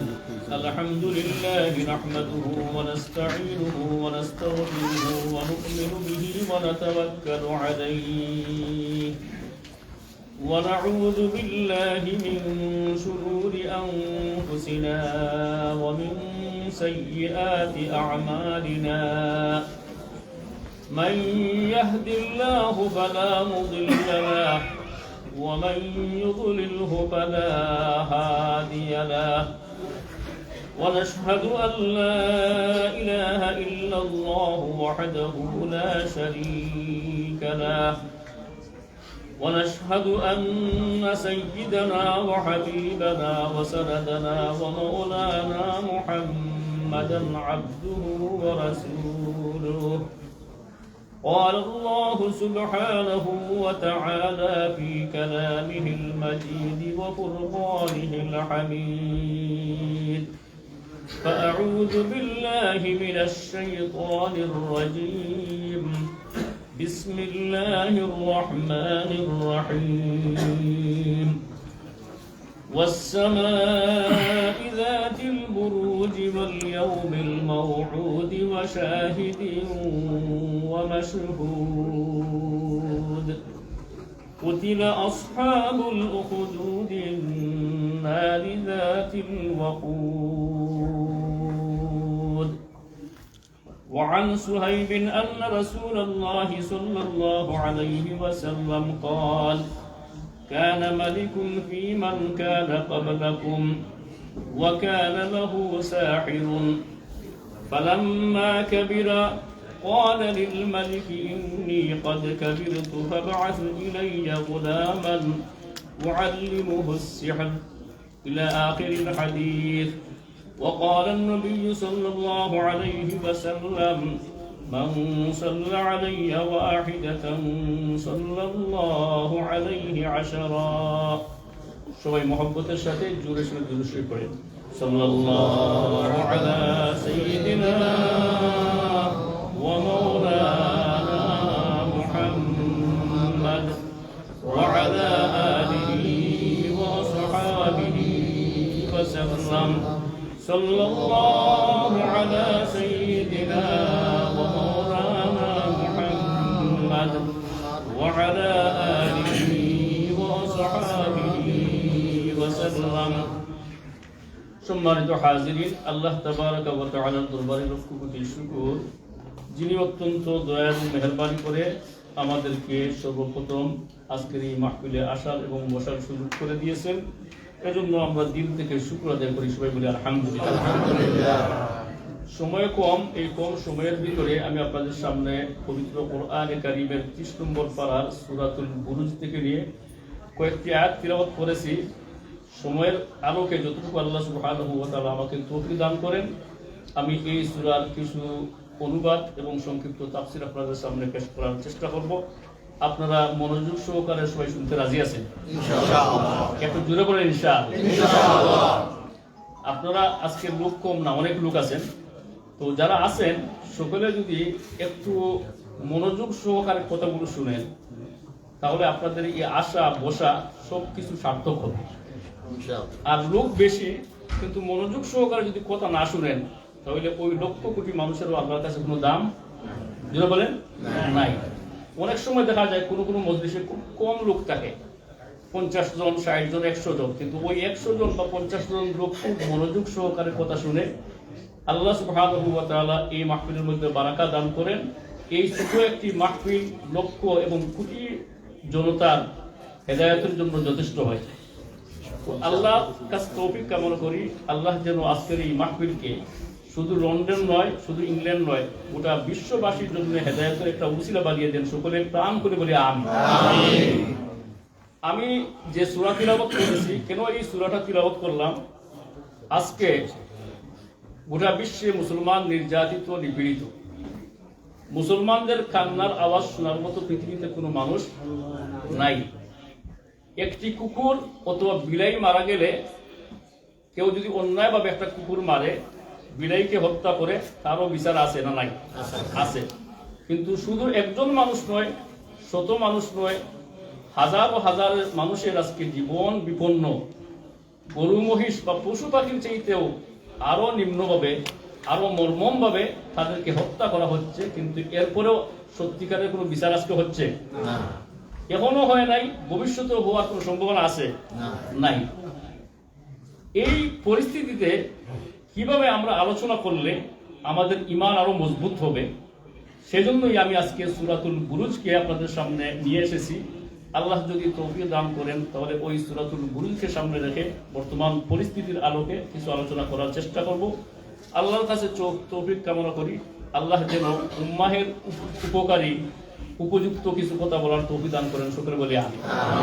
الحمد لله نحمده ونستعينه ونستغفره ونؤمن به ونتوكل عليه ونعوذ بالله من شرور أنفسنا ومن سيئات أعمالنا من يهد الله فلا مضل له ومن يضلله فلا هادي له ونشهد أن لا إله إلا الله وحده لا شريك له ونشهد أن سيدنا وحبيبنا وسندنا ومولانا محمدا عبده ورسوله قال الله سبحانه وتعالى في كلامه المجيد وفرقانه الحميد فأعوذ بالله من الشيطان الرجيم بسم الله الرحمن الرحيم والسماء ذات البروج واليوم الموعود وشاهد ومشهود قتل أصحاب الأخدود النار ذات الوقود وعن سهيب أن رسول الله صلى الله عليه وسلم قال كان ملك في من كان قبلكم وكان له ساحر فلما كبر قال للملك إني قد كبرت فابعث إلي غلاما أعلمه السحر إلى آخر الحديث وقال النبي صلى الله عليه وسلم من صلى علي واحدة صلى الله عليه عشرا সবাই মহব্বতের সাথে জোরে সোরে দুরূদ শরীফ পড়েন সাল্লাল্লাহু আলা সাইয়্যিদিনা ওয়া মাওলানা মুহাম্মদ ওয়া আলা আলিহি ওয়া সাহবিহি ওয়া সাল্লাম সাল্লাল্লাহু আলা সাইয়্যিদিনা وعلى آله وصحبه وسلم সম্মানিত হাজিরিন আল্লাহ তাবারাকা ওয়া তাআলার দরবারে লক্ষ কোটি শুকর যিনি অত্যন্ত দয়া এবং মেহেরবানি করে আমাদেরকে সর্বপ্রথম আজকের এই মাহফিলে আসার এবং বসার সুযোগ করে দিয়েছেন এজন্য আমরা দিল থেকে শুকর আদায় করি সবাই বলি আলহামদুলিল্লাহ সময় কম এই কম সময়ের ভিতরে আমি আপনাদের সামনে পবিত্র কোরআনে কারীমের 30 নম্বর পারার সূরাতুল বুরুজ থেকে নিয়ে কয়েকটি আয়াত তিলাওয়াত করেছি সময়ের আলোকে যতটুকু আল্লাহ সুবহানাহু ওয়া তাআলা আমাকে তৌফিক দান করেন আমি এই সূরার কিছু অনুবাদ এবং সংক্ষিপ্ত তাফসীর আপনাদের সামনে পেশ করার চেষ্টা করব আপনারা মনোযোগ সহকারে সবাই শুনতে রাজি আছেন ইনশাআল্লাহ একটু জোরে বলেন ইনশাআল্লাহ আপনারা আজকে লোক কম না অনেক লোক আছেন তো যারা আছেন সকলে যদি একটু মনোযোগ সহকারে কথাগুলো শুনেন তাহলে আপনাদের এই আশা বসা সবকিছু সার্থক হবে আর লোক বেশি কিন্তু মনোযোগ সহকারে যদি কথা না শুনেন তাহলে ওই লক্ষ কোটি মানুষেরও আল্লাহর কাছে কোনো দাম যেটা বলেন নাই অনেক সময় দেখা যায় কোনো কোনো মজলিসে খুব কম লোক থাকে 50 জন 60 জন 100 জন কিন্তু ওই 100 জন বা 50 জন লোক খুব মনোযোগ সহকারে কথা শুনে আল্লাহ সুবহানাহু ওয়া তাআলা এই মাহফিলের মধ্যে বারাকা দান করেন এই ছোট একটি মাহফিল লক্ষ এবং কোটি জনতার হেদায়েতের জন্য যথেষ্ট হয় তো আল্লাহ কাছে তৌফিক কামনা করি আল্লাহ যেন আজকের এই মাহফিলকে শুধু লন্ডন নয় শুধু ইংল্যান্ড নয় গোটা বিশ্ববাসীর জন্য হেদায়েতের একটা উসিলা বানিয়ে দেন সকলে প্রাণ করে বলি আমিন আমি যে সূরা তিলাওয়াত করেছি কেন এই সূরাটা তিলাওয়াত করলাম আজকে গোটা বিশ্বে মুসলমান নির্যাতিত নিপীড়িত মুসলমানদের কান্নার আওয়াজ শোনার মতো পৃথিবীতে কোনো মানুষ নাই একটি কুকুর অথবা বিলাই মারা গেলে কেউ যদি অন্যায়ভাবে একটা কুকুর মারে বিলাইকে হত্যা করে তারও বিচার আছে না নাই আছে কিন্তু শুধু একজন মানুষ নয় শত মানুষ নয় হাজার ও হাজার মানুষের আজকে জীবন বিপন্ন গরু মহিষ বা পশু পাখির চাইতেও আরো নিম্নভাবে, আরো মর্মমভাবে তাদেরকে হত্যা করা হচ্ছে, কিন্তু এরপরেও সত্যিকারের কোনো বিচার আজকে হচ্ছে না, এখনো হয় নাই, ভবিষ্যতেও হওয়ার কোনো সম্ভাবনা আছে নাই। এই পরিস্থিতিতে কিভাবে আমরা আলোচনা করলে আমাদের ঈমান আরো মজবুত হবে, সেজন্যই আমি আজকে সূরাতুল বুরুজকে আপনাদের সামনে নিয়ে এসেছি। আল্লাহ যদি তৌফিক দান করেন তাহলে ওই সূরাতুল বুরুজকে সামনে রেখে বর্তমান পরিস্থিতির আলোকে কিছু আলোচনা করার চেষ্টা করব। আল্লাহর কাছে তৌফিক কামনা করি, আল্লাহ যেন উম্মাহের উপকারী উপযুক্ত কিছু কথা বলার তৌফিক দান করেন, সকলে বলি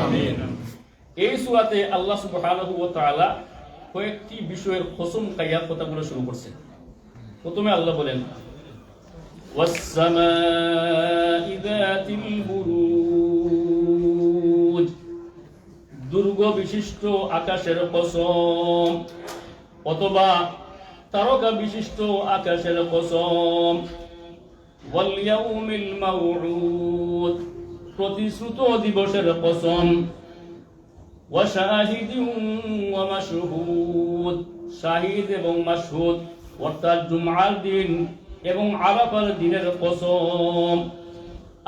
আমিন। এই সূরাতে আল্লাহ সুবহানাহু ওয়া তাআলা কয়েকটি বিষয়ের কসম খাইয়া কথা বলা শুরু করছেন। প্রথমে আল্লাহ বলেন ওয়াস-সামাই যাতিল বুরুজ, দুর্গ বিশিষ্ট আকাশের কসম, অথবা তারকা বিশিষ্ট আকাশের কসম, ওয়াল ইয়াউমিল মাউউদ, প্রতিশ্রুত দিবসের কসম, ওয়া শাহিদিন ওয়া মাশহুদ, শাহিদ এবং মাশহুদ অর্থাৎ জুমআর দিন এবং আরাফার দিনের কসম।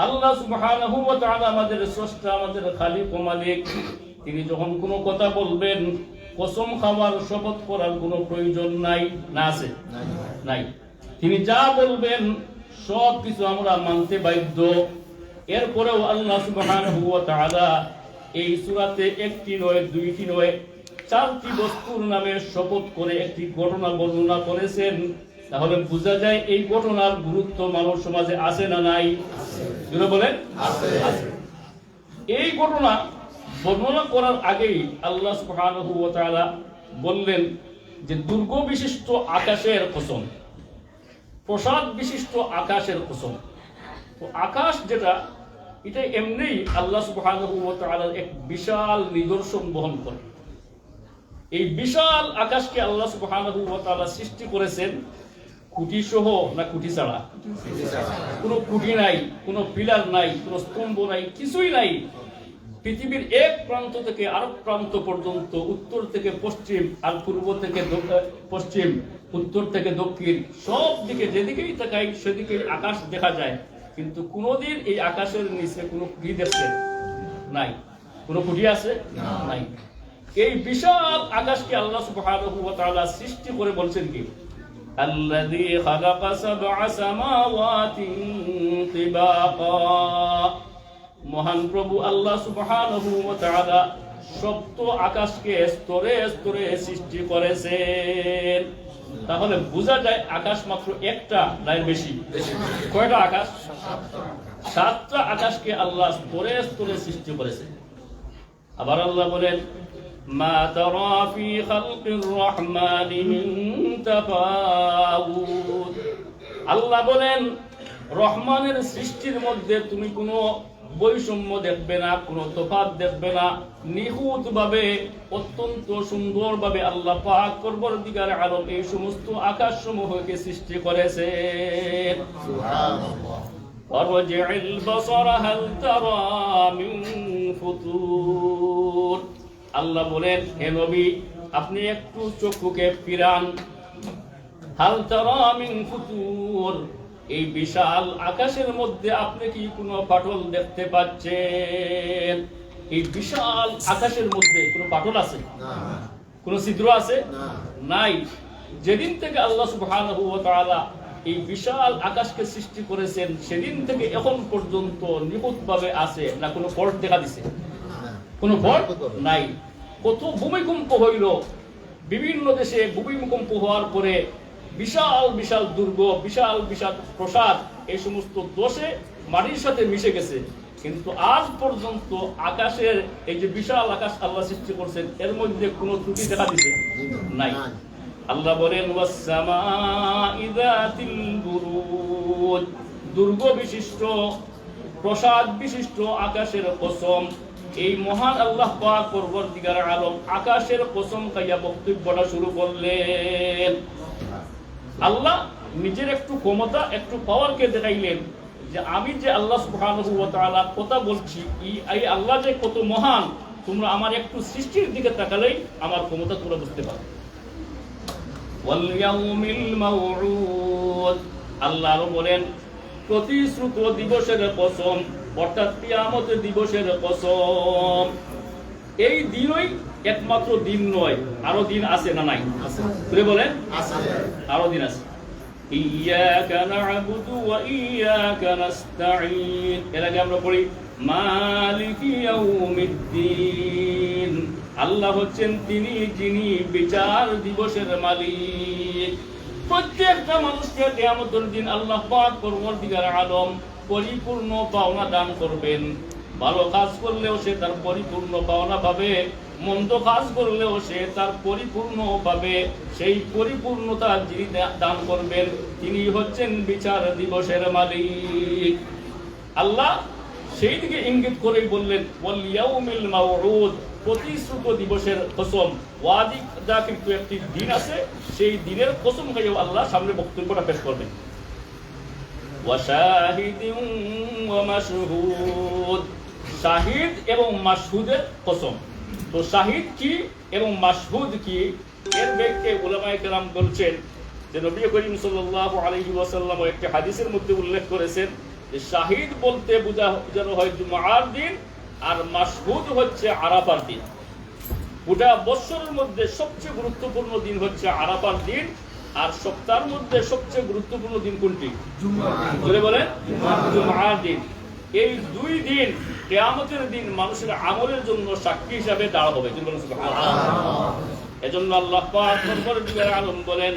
আল্লাহ সুবহানাহু ওয়া তাআলা আমাদের স্রষ্টা, আমাদের খালিক ও মালিক, তিনি যখন কোনো কথা বলবেন কসম খাওয়ার, শপথ করার কোনো প্রয়োজন নাই, না আছে? নাই। তিনি যা বলবেন সব কিছু আমরা মানতে বাধ্য। এরপরেও আল্লাহ সুবহানাহু ওয়া তাআলা এই সূরাতে একটি নয়, দুইটি নয়, চারটি বস্তুর নামে শপথ করে একটি ঘটনা বর্ণনা করেছেন। তাহলে বোঝা যায় এই ঘটনার গুরুত্ব মানব সমাজে আছে না নাই? জোরে বলেন আছে। এই ঘটনা বর্ণনা করার আগেই আল্লাহ সুবহানাহু ওয়া তাআলা বললেন যে দুর্গ বিশিষ্ট আকাশের কসম, প্রসাদ বিশিষ্ট আকাশের কসম। তো আকাশ যেটা, এটা এমনি আল্লাহ সুবহানাহু ওয়া তাআলার এক বিশাল নিদর্শন বহন করে। এই বিশাল আকাশকে আল্লাহ সুবহানাহু ওয়া তাআলা সৃষ্টি করেছেন খুঁটি সহ না খুঁটি ছাড়া? কোনো খুঁটি নাই, কোনো পিলার নাই, কোনো স্তম্ভ নাই, কিছুই নাই। পৃথিবীর এক প্রান্ত থেকে আরেক প্রান্ত পর্যন্ত, উত্তর থেকে পশ্চিম আর পূর্ব থেকে পশ্চিম, উত্তর থেকে দক্ষিণ, সব দিকে যেদিকেই তাকাই সেদিকে আকাশ দেখা যায়, কিন্তু কোনোদিন এই আকাশের নিচে কোনো খুঁটি দেখছে নাই। কোনো খুঁটি আছে? নাই। এই বিশাল আকাশকে আল্লাহ সুবহানাহু ওয়া তাআলা সৃষ্টি করে বলছেন কি, আল্লাযী খালাকা সাবআ সামাওয়াতিন তিবাকা, মহান প্রভু আল্লাহ সুবহানাহু ওয়া তাআলা সপ্ত আকাশকে স্তরে স্তরে সৃষ্টি করেছেন। তাহলে বোঝা যায় আকাশ মাত্র একটা, নাই বেশি। কয়টা আকাশ? সাতটা আকাশকে আল্লাহ স্তরে স্তরে সৃষ্টি করেছেন। আবার আল্লাহ বলেন মা তারা ফি খালকির রহমানি মিন তাফাউত, আল্লাহ বলেন রহমানের সৃষ্টির মধ্যে তুমি কোনো বৈষম্য দেখবে না, কোনো তফাৎ দেখবে না। নিখুঁত ভাবে, অত্যন্ত সুন্দর ভাবে আল্লাহ পাক পরবর্তীকার আলম এই সমস্ত আকাশ সমূহকে সৃষ্টি করেছেন। সুবহানাল্লাহ। ওয়ারজি'ল বাসারা হাল তারা মিন ফুতুর, আল্লাহ বলেন হে নবী আপনি একটু চক্ষুকে ফিরান। হাল তারা মিন ফুতুর, এই বিশাল আকাশের মধ্যে আপনি কি কোনো ফাটল দেখতে পাচ্ছেন? এই বিশাল আকাশের মধ্যে কোনো ফাটল আছে? কোনো ছিদ্র আছে? নাই। যেদিন থেকে আল্লাহ সুবহানাহু ওয়া তাআলা এই বিশাল আকাশকে সৃষ্টি করেছেন সেদিন থেকে এখন পর্যন্ত নিখুঁতভাবে আছে না কোনো ফল্ট দেখা দিছে? কোনো ফল্ট নাই। কত ভূমিকম্প হইল, বিভিন্ন দেশে ভূমিকম্প হওয়ার পরে বিশাল বিশাল দুর্গ, বিশাল বিশাল প্রসাদ, এই সমস্ত দোষে মাটির সাথে মিশে গেছে, কিন্তু আজ পর্যন্ত আকাশের এই যে বিশাল আকাশ আল্লাহ সৃষ্টি করছেন এর মধ্যে কোনো ত্রুটি দেখা দিছে? নাই। আল্লাহ বলেন ওয়াস-সামাই যাতিল বুরুজ, দুর্গ বিশিষ্ট প্রসাদ বিশিষ্ট আকাশের কসম। এই মহান আল্লাহ পাক পরবর্তীকার আলম আকাশের কসম খাইয়া বক্তব্যটা শুরু করলেন। আল্লাহ নিজের একটু ক্ষমতা, একটু পাওয়ারকে দেখাইলেন যে আমি যে আল্লাহ সুবহানাহু ওয়া তাআলা কথা বলছি, এই আল্লাহ যে কত মহান তোমরা আমার একটু সৃষ্টির দিকে তাকালেই আমার ক্ষমতা তোমরা বুঝতে পারো। ওয়াল ইয়াউমিল মাউউদ, আল্লাহ আরো বলেন প্রতিশ্রুত দিবসের কসম, অর্থাৎ কিয়ামত দিবসের কসম। এই দিনই একমাত্র দিন নয়, আরো দিন আছে না নাই? আছে বলেন, আছে, আরো দিন আছে। ইয়াকা না'বুদু ওয়া ইয়াকা নাস্তাঈন, এর আগে আমরা পড়ি মালিকি ইয়াউমিদ্দিন, আল্লাহ হচ্ছেন তিনি যিনি বিচার দিবসের মালিক। প্রত্যেকটা মানুষকে কিয়ামতের দিন আল্লাহ পাক পরওয়ারদিগার আলম পরিপূর্ণ পাওনা দান করবেন। ভালো কাজ করলেও সে তার পরিপূর্ণ পাওনা পাবে, মন্দ কাজ করলেও সে তার পরিপূর্ণ পাবে। সেই পরিপূর্ণতা যিনি দান করবেন তিনি হচ্ছেন বিচার দিবসের মালিক। আল্লাহ সেই দিকে ইঙ্গিত করেই বললেন ওয়াল ইয়াউমিল মাউউদ, প্রতিশ্রুত দিবসের কসম। ওয়াদা কিন্তু একটি দিন আছে, সেই দিনের কসম খাইও আল্লাহ সামনে বক্তব্যটা পেশ করবেন। ওয়া শাহিদিন ওয়া মাশহুদ, শাহিদ এবং মাশহুদের কসম। তো শাহিদ কি এবং মাশহুদ কি, এর ব্যাখ্যা উলামায়ে কেরাম বলছেন যে নবী করিম সাল্লাল্লাহু আলাইহি ওয়াসাল্লাম একটি হাদিসের মধ্যে উল্লেখ করেছেন যে শাহিদ বলতে বোঝানো হয় জুমার দিন, আর মাশহুদ হচ্ছে আরাফার দিন। গোটা বছরের মধ্যে সবচেয়ে গুরুত্বপূর্ণ দিন হচ্ছে আরাফার দিন, আর সপ্তাহের মধ্যে সবচেয়ে গুরুত্বপূর্ণ দিন কোনটি? জুমআ। বলেন জুমআর দিন। এই দুই দিন কিয়ামতের দিন মানুষের আমলের জন্য সাক্ষী হিসাবে দাঁড়া হবে। এজন্য আল্লাহ পাক পরওয়ারদিগার আলম বলেন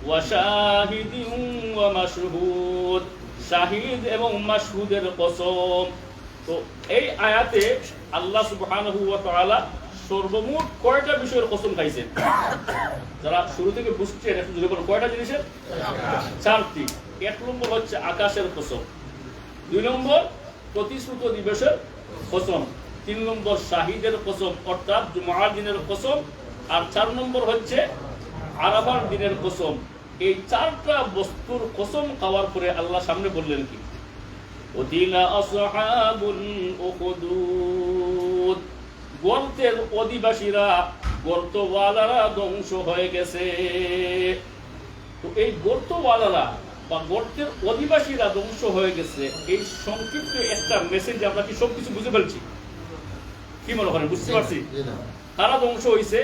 ওয়া শাহিদিন ওয়া মাশহুদ, শাহিদ এবং মাশহুদের কসম। তো এই আয়াতে আল্লাহ সুবহানাহু ওয়া তাআলা সর্বমোট কয়টা বিষয়ের কসম খাইছেন? যারা শুরু থেকে বুঝছেন একটু যদি বলেন কয়টা জিনিসের? চারটি। এক নম্বর হচ্ছে আকাশের কসম, দুই নম্বর প্রতিশ্রুত দিবসের কসম, তিন নম্বর শাহিদের কসম অর্থাৎ জুমার দিনের কসম, আর চার নম্বর হচ্ছে আরাফার দিনের কসম। এই চারটা বস্তুর কসম খাওয়ার পরে আল্লাহ সামনে বললেন কি? উতিলা আসহাবুল উখদুদ, গর্তের অধিবাসীরা, গর্তওয়ালারা ধ্বংস হয়ে গেছে। তো এই গর্তওয়ালারা বা গর্তের অধিবাসীরা ধ্বংস হয়ে গেছে, এই সংক্ষিপ্ত একটা মেসেজ আমরা কি সবকিছু বুঝে ফেলছি? কি মনে করেন, বুঝতে পারছি? তারা ধ্বংস হয়েছে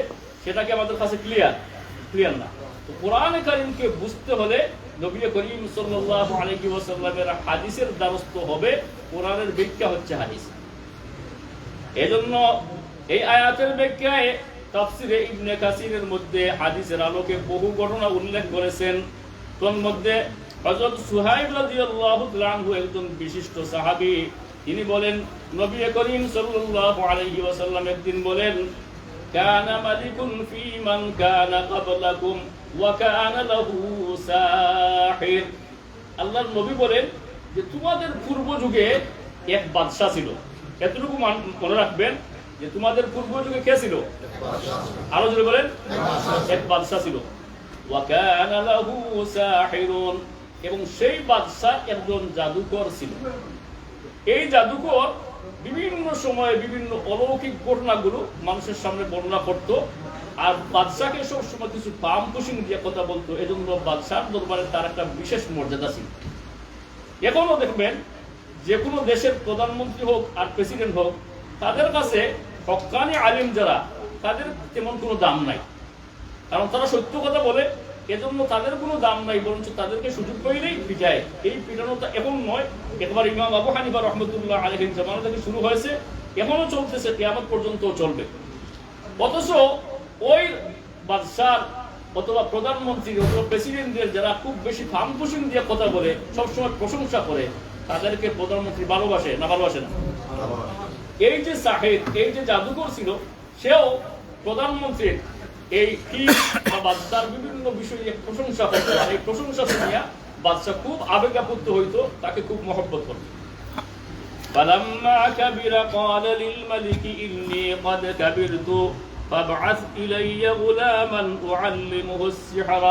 সেটা কি আমাদের কাছে ক্লিয়ার না? তো কোরআনে কারীমকে বুঝতে হলে নবী করিম সাল্লাল্লাহু আলাইহি ওয়াসাল্লামের হাদিসের দ্বারস্থ হবে। কোরআনের ব্যাখ্যা হচ্ছে হাদিস। এজন্য এই আয়াতের ব্যাখ্যায় তাফসিরে ইবনে কাসিরের মধ্যে হাদিসের আলোকে বহু ঘটনা উল্লেখ করেছেন। তোর মধ্যে হযরত সুহাইব রাদিয়াল্লাহু তাআলা আনহু একজন বিশিষ্ট সাহাবী, তিনি বলেন নবী করিম সাল্লাল্লাহু আলাইহি ওয়াসাল্লাম একদিন বলেন কানা মালিকুন ফি মান কানা ক্বাবলাকুম ওয়া কানা লাহু সাহির। আল্লাহর নবী বলেন যে তোমাদের পূর্ব যুগে এক বাদশা ছিল। এতটুকু মনে রাখবেন যে তোমাদের পূর্ব যুগে কে ছিল? আরো জোরে বলেন, এক বাদশা ছিল। ওয়া কানা লাহু সাহিরুন, এবং সেই বাদশা একজন জাদুকর ছিল। এই জাদুকর বিভিন্ন সময়ে বিভিন্ন অলৌকিক ঘটনাগুলো মানুষের সামনে বর্ণনা করত, আর বাদশাকে সবসময় কিছু পাম পুশিং দিয়ে কথা বলতো। এজন্য বাদশার দরবারে তার একটা বিশেষ মর্যাদা ছিল। এখনো দেখবেন যে কোনো দেশের প্রধানমন্ত্রী হোক আর প্রেসিডেন্ট হোক, তাদের কাছে হক্কানি আলিম যারা, তাদের তেমন কোনো দাম নাই, কারণ তারা সত্য কথা বলে। এজন্য তাদের কোনো দাম নাই, বরঞ্চ তাদেরকে সুযোগ পাইলেই পিটায়। এই পিটানোটা এখন নয়, একবার ইমাম আবু হানিফা রাহমাতুল্লাহ আলাইহির জামানা থেকে শুরু হয়েছে, এখনো চলতেছে, কিয়ামত পর্যন্ত চলবে। অথচ ওই বাদশার অথবা প্রধানমন্ত্রী অথবা প্রেসিডেন্টদের যারা খুব বেশি ফার্ম পুশিং দিয়ে কথা বলে, সবসময় প্রশংসা করে, তাদেরকে প্রধানমন্ত্রী ভালোবাসে না? ভালোবাসে না? এই যে সাহেদ, এই যে জাদুকর ছিল, সেও প্রধানমন্ত্রীর এই কি বাদশার বিভিন্ন বিষয়ে প্রশংসা করতো। আর এই প্রশংসা শুনিয়া বাদশা খুব আবেগাপ্লুত হইতো, তাকে খুব মহব্বত করত। فلما كبر قال للملك إني قد كبرت فابعث إلي غلاما أعلمه السحر।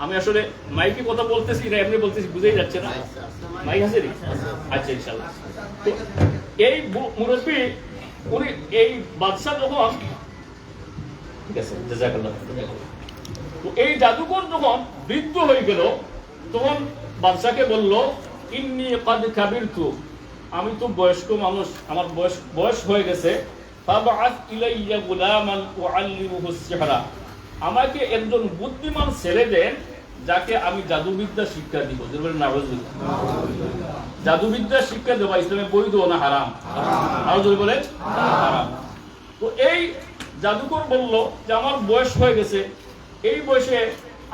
আমি আসলে মাইকে কথা বলতেছি না এমনি বলতেছি, বুঝেই যাচ্ছে না? মাইক আছে রে? আচ্ছা ইনশাআল্লাহ। তো এই মুরব্বি উনি এই বাদশা যখন, ঠিক আছে জাযাকাল্লাহ, তো এই জাদুকর যখন বৃদ্ধ হয়ে গেল তখন বাদশাকে বলল, ইন্নী ক্বাদ কাবিরতু, আমি তো বয়স্ক মানুষ, আমার বয়স হয়ে গেছে, ফাবআস ইলাইয়া গুলামান উআল্লিমুহু সিহরা, আমাকে একজন বুদ্ধিমান ছেলে দেন যাকে আমি জাদুবিদ্যা শিক্ষা দিব। নাউযুবিল্লাহ, জাদুবিদ্যা শিক্ষা দেওয়া ইসলামে বৈধ না হারাম? আরো জোরে বলেন হারাম। তো এই জাদুকর বলল যে আমার বয়স হয়ে গেছে, এই বয়সে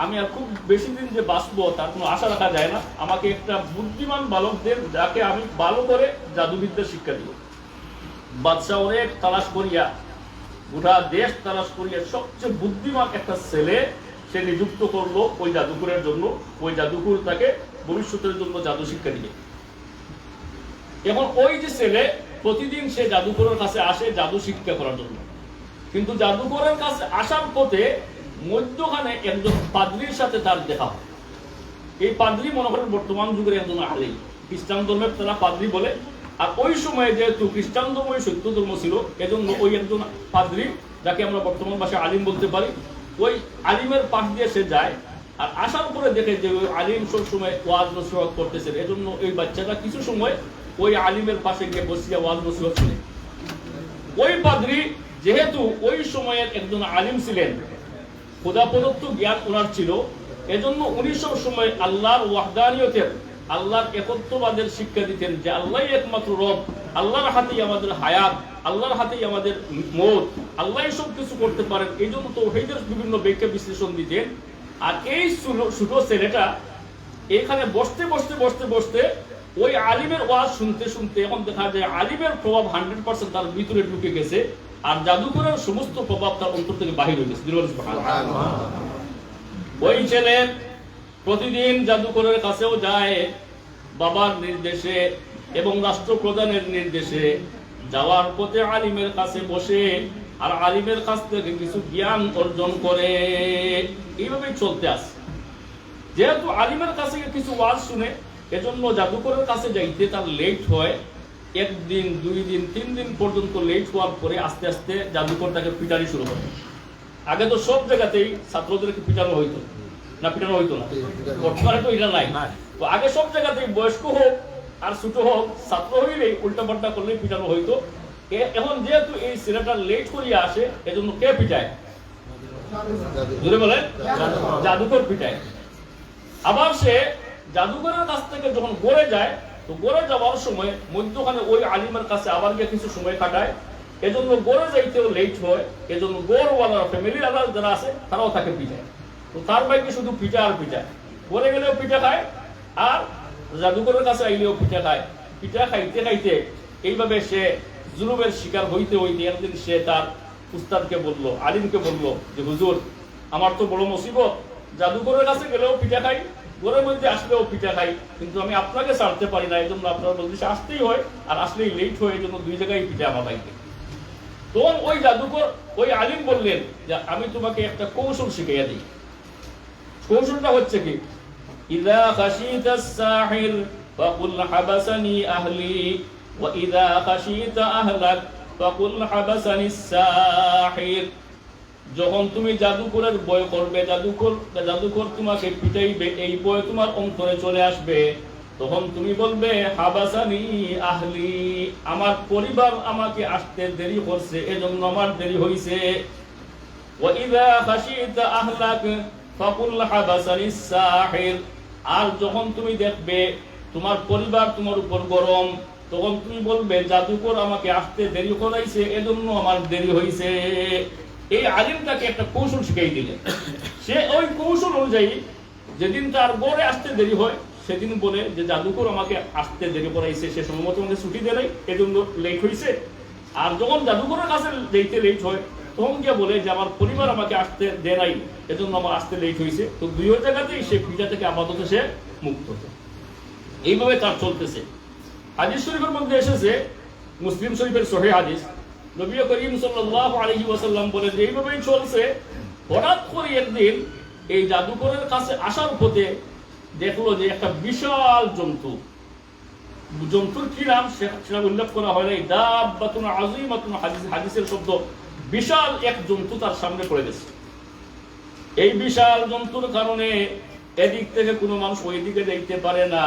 আমি আর খুব বেশি দিন যে বাঁচবো তার কোনো আশা রাখা যায় না, আমাকে একটা বুদ্ধিমান বালকদের যাকে আমি ভালো করে জাদুবিদ্যা শিক্ষা দিব। বাদশা অনেক তালাশ করিয়া, গোটা দেশ তালাশ করিয়া সবচেয়ে বুদ্ধিমান একটা ছেলে সে নিযুক্ত করলো ওই জাদুকরের জন্য। ওই জাদুকর তাকে ভবিষ্যতের জন্য জাদু শিক্ষা দিবে। এখন ওই যে ছেলে প্রতিদিন সে জাদুকরের কাছে আসে জাদু শিক্ষা করার জন্য, কিন্তু জাদুকরের কাছে আসার পথে মধ্যখানে একজন পাদ্রীর সাথে তার দেখা হয়। এই পাদ্রী মনে করেন বর্তমান যুগের একজন আলেম, খ্রিস্টান ধর্মের তারা পাদ্রী বলে। আর ওই সময়ে যেহেতু খ্রিস্টান ধর্মই সত্য ধর্ম ছিল, এজন্য ওই একজন পাদ্রী, যাকে আমরা বর্তমান ভাষায় আলিম বলতে পারি, ওই আলিমের পাশ দিয়ে সে যায়। আর আসার পরে দেখে যে ওই আলিম সব সময় ওয়াজ নসিহত করতেছে, এজন্য ওই বাচ্চাটা কিছু সময় ওই আলিমের পাশে গিয়ে বসিয়া ওয়াজ নসিহত শুনে। ওই পাদ্রী যেহেতু ওই সময়ের একজন আলিম ছিলেন, খোদা প্রদত্ত জ্ঞান ওনার ছিল, এজন্য উনি সব সময় আল্লাহর ওয়াহদানিয়তের, আল্লাহর একত্ববাদের শিক্ষা দিতেন যে আল্লাহই একমাত্র রব, আল্লাহর হাতেই আমাদের হায়াত, আল্লাহর হাতেই আমাদের মওত, আল্লাহই সব কিছু করতে পারেন। এই জন্য তাওহীদের বিভিন্ন ব্যাখ্যা বিশ্লেষণ দিতেন। আর এই ছোট ছেলেটা এখানে বসতে বসতে বসতে বসতে ওই আলিমের ওয়াজ শুনতে শুনতে এখন দেখা যায় আলিমের প্রভাব 100% তার ভিতরে ঢুকে গেছে, আর জাদুকরের সমস্ত প্রভাব তার অন্তর থেকে বাহির হয়ে গেছে। ওই ছেলে প্রতিদিন জাদুকরের কাছেও যায় বাবার নির্দেশে এবং রাষ্ট্রপ্রধানের নির্দেশে। যাওয়ার পথে আলিমের কাছে বসে আর আলিমের কাছ থেকে কিছু জ্ঞান অর্জন করে। এইভাবেই চলতে আসে। যেহেতু আলিমের কাছে কিছু ওয়াজ শুনে, এজন্য জাদুকরের কাছে যাইতে তার লেট হয়। একদিন, 2 দিন, 3 দিন পর্যন্ত লেট হওয়ার পরে আস্তে আস্তে জাদুকর তাকে পিটানি শুরু করে। আগে তো সব জায়গাতেই ছাত্রদেরকে পিটানো হইতো না, পিটানো হইতো না, বর্তমানে তো এটা নাই। তো আগে সব জায়গাতেই বয়স্ক হোক আর ছোট হোক, ছাত্র হইলেই উল্টাপাল্টা করলেই পিটানো হইতো। এখন যেহেতু এই ছেলেটা লেট করিয়া আসে, এজন্য কে পিটায়? জোরে বলেন, জাদুকর পিটায়। আবার সে জাদুকরের কাছ থেকে যখন গড়ে যায়, তো গড়ে যাওয়ার সময় মধ্যখানে ওই আলিমের কাছে আবার গিয়ে কিছু সময় কাটায়, এজন্য গড়ে যাইতেও লেট হয়। এজন্য গড়ওয়ালা ফ্যামিলির আলাদা যারা আছে তারাও তাকে পিটায়। তো তার বাইকে শুধু পিটা আর পিটায়, গড়ে গেলেও পিঠা খায় আর জাদুকরের কাছে আইলেও পিঠা খায়। পিঠা খাইতে খাইতে এইভাবে সে জুলুমের শিকার হইতে হইতে একদিন সে তার উস্তাদকে বলল, আলিমকে বলল যে হুজুর, আমার তো বড় মুসিবত, জাদুকরের কাছে গেলেও পিঠা খাই, ঘরের মধ্যে আসলেও পিঠা খাই, কিন্তু আমি আপনাকে ছাড়তে পারি না। এই জন্য আপনার বলতে আসতেই হয়, আর আসলেই লেট হয়, এই জন্য 2 জায়গায় পিঠা আমার বাইকে। তখন ওই জাদুকর, ওই আলিম বললেন যে আমি তোমাকে একটা কৌশল শিখাইয়া দিই। কৌশলটা হচ্ছে কি, ইযা খাশিতাস সাহির ফাকুল হাবাসানি আহলি ওয়া ইযা খাশিতা আহলাক ফাকুল হাবাসানিস সাহির। যখন তুমি জাদুকরের ভয় করবে, জাদুকর তোমাকে পিটাইবে, এই ভয় তোমার অন্তরে চলে আসবে, তখন তুমি বলবে হাবাসানি আহলি, আমার পরিবার আমাকে আসতে দেরি করছে, এজন্য আমার দেরি হইছে। ওয়া ইযা খাশিতা আহলাক ফাকুল হাবাসানিস সাহির। আর যখন তুমি দেখবে তোমার পরিবার তোমার উপর গরম, তখন তুমি বলবে জাদুকর আমাকে আসতে দেরি করাইছে, এজন্য আমার দেরি হইছে। এই আলিমটাকে একটা কৌশল শিখাই দিলেন। সে ওই কৌশল অনুযায়ী যেদিন তার গড়ে আসতে দেরি হয়, সেদিন বলে যে জাদুকর আমাকে আসতে দেরি করাইছে, সে সময় মতো আমাকে ছুটি দেয় নাই, এজন্য লেট হয়েছে। আর যখন জাদুকরের কাছে যেতে লেট হয়, তখন গিয়ে বলে যে আমার পরিবার আমাকে আসতে দেয় নাই, এজন্য আমার আসতে লেট হয়েছে। তো 2 জায়গাতেই সে পিঠা থেকে আপাতত সে মুক্ত। এইভাবে তার চলতেছে। হাদিস শরীফের মধ্যে এসেছে, মুসলিম শরীফের সহিহ হাদিস, নবী করিম সাল্লাল্লাহু আলাইহি ওয়াসাল্লাম বলেন যে এইভাবেই চলছে। হঠাৎ করে একদিন এই জাদুকরের কাছে আসার পথে দেখলো যে একটা বিশাল জন্তু, জন্তুর কি নাম সেটা উল্লেখ করা হয় নাই। দাব্বাতুন আযীমাতুন, হাদিসের শব্দ, বিশাল এক জন্তু তার সামনে পড়ে গেছে। এই বিশাল জন্তুর কারণে এদিক থেকে কোনো মানুষ ওই দিকে দেখতে পারে না,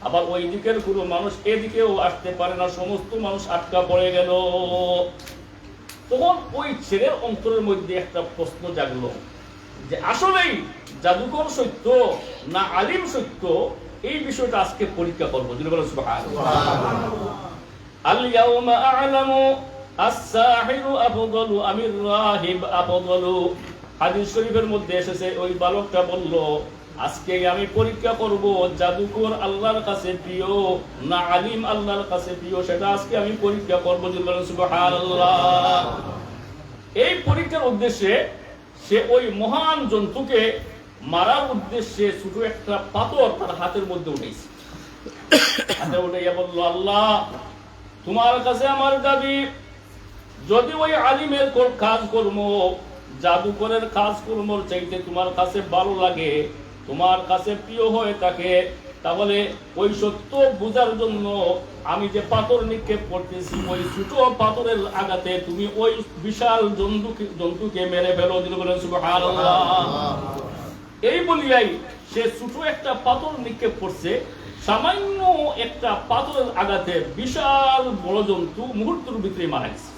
আবার ওই দিকের কোনো মানুষ এদিকেও আসতে পারে না, সমস্ত মানুষ আটকা পড়ে গেল। তখন ওই ছেলের অন্তরের মধ্যে একটা প্রশ্ন জাগলো যে আসলেই জাদুকর সত্য না আলিম সত্য, এই বিষয়টা আজকে পরীক্ষা করবো। যিনি বলেন সুবহানাল্লাহ। আল ইয়াউমা আ'লামু আস-সাহিরু আফদালু আমির রাহিব আফদালু। হাদিস শরীফের মধ্যে এসেছে ওই বালকটা বলল, আজকে আমি পরীক্ষা করব জাদুকর আল্লাহর কাছে প্রিয় না আলিম আল্লাহর কাছে প্রিয়, সেটা আজকে আমি পরীক্ষা করব। যিনি বলেন সুবহানাল্লাহ। এই পরীক্ষার উদ্দেশ্যে সে ওই মহান জন্তুকে মারার উদ্দেশ্যে ছোট একটা পাথর তার হাতের মধ্যে উঠেছে। হাতে উঠাইয়া বলল, আল্লাহ তোমার কাছে আমার দাবি, যদি ওই আলিমের কাজকর্ম জাদুকরের কাজকর্মর চাইতে তোমার কাছে ভালো লাগে, তোমার কাছে প্রিয় হয়ে থাকে, তাহলে ওই সত্য বোঝার জন্য আমি যে পাথর নিক্ষেপ করতেছি ওই ছোট পাথরের আঘাতে তুমি ওই বিশাল জন্তুকে মেরে ফেলো। যিনি বলেন সুবহানাল্লাহ। এই বলিয়াই সে ছোট একটা পাথর নিক্ষেপ করছে। সামান্য একটা পাথরের আঘাতে বিশাল বড় জন্তু মুহূর্তের ভিতরে মারা গেছে।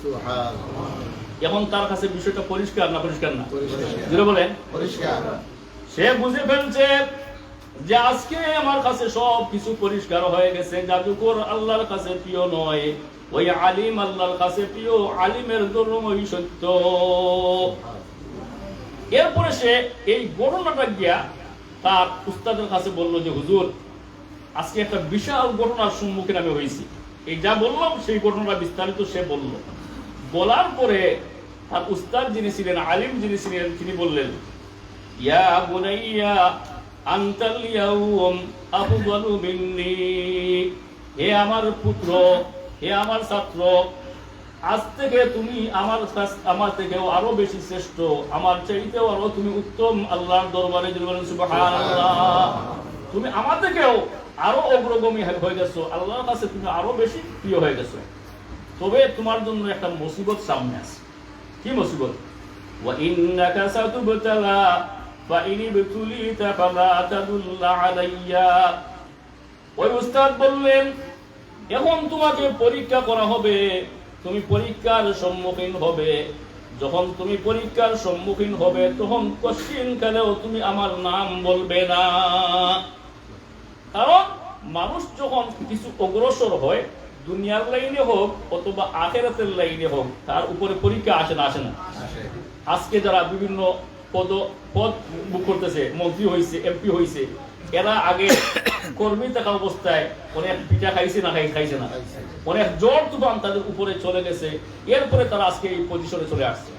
এখন তার কাছে বিষয়টা পরিষ্কার না পরিষ্কার না? যিনি বলেন পরিষ্কার। সে বুঝে ফেলছে যে আজকে আমার কাছে সব কিছু পরিষ্কার হয়ে গেছে। জাদুকর আল্লাহর কাছে প্রিয় নয়, ওই আলিম আল্লাহর কাছে প্রিয়, আলিমের ধর্মই সত্য। এরপরে সে এই ঘটনাটা গিয়া তার উস্তাদের কাছে বলল যে হুজুর, আজকে একটা বিশাল ঘটনার সম্মুখীন আমি হয়েছি। এই যা বললাম সেই ঘটনাটা বিস্তারিত সে বলল। বলার পরে তার উস্তাদ যিনি ছিলেন, আলিম যিনি ছিলেন, তিনি বললেন, ইয়া বুনাইয়া আনতাল ইয়াউম আফদালু মিন্নি। হে আমার পুত্র, হে আমার ছাত্র, আজ থেকে তুমি আমার থেকেও আরো বেশি শ্রেষ্ঠ, আমার চাইতেও আরো তুমি উত্তম আল্লাহর দরবারে। সুবহানাল্লাহ। তুমি আমার থেকেও আরো অগ্রগামী হয়ে গেছো, আল্লাহর কাছে তুমি আরো বেশি প্রিয় হয়ে গেছো। তবে তোমার জন্য একটা মুসিবত সামনে আছে। কি মুসিবত? ওয়া ইন্নাকা সাতুবতালা ফাইন ইবতুলিতা ফালা তাদুল্লা আলাইয়া। ওই উস্তাদ বললেন, এখন তোমাকে পরীক্ষা করা হবে, তুমি পরীক্ষার সম্মুখীন হবে। যখন তুমি পরীক্ষার সম্মুখীন হবে তখন কোশ্চিন কালেও তুমি আমার নাম বলবে না। কারণ মানুষ যখন কিছু অগ্রসর হয়, দুনিয়ার লাইনে হোক অথবা আখিরাতের লাইনে হোক, তার উপরে পরীক্ষা আসে না? আসে না? আজকে যারা বিভিন্ন পদ বুক করতেছে, মন্ত্রী হয়েছে, এমপি হয়েছে, এরা আগে কর্মী থাকা অবস্থায় অনেক পিঠা খাইছে না খাইছে না, অনেক জোর তুফান তাদের উপরে চলে গেছে, এরপরে তারা আজকে এই পজিশনে চলে আসছে।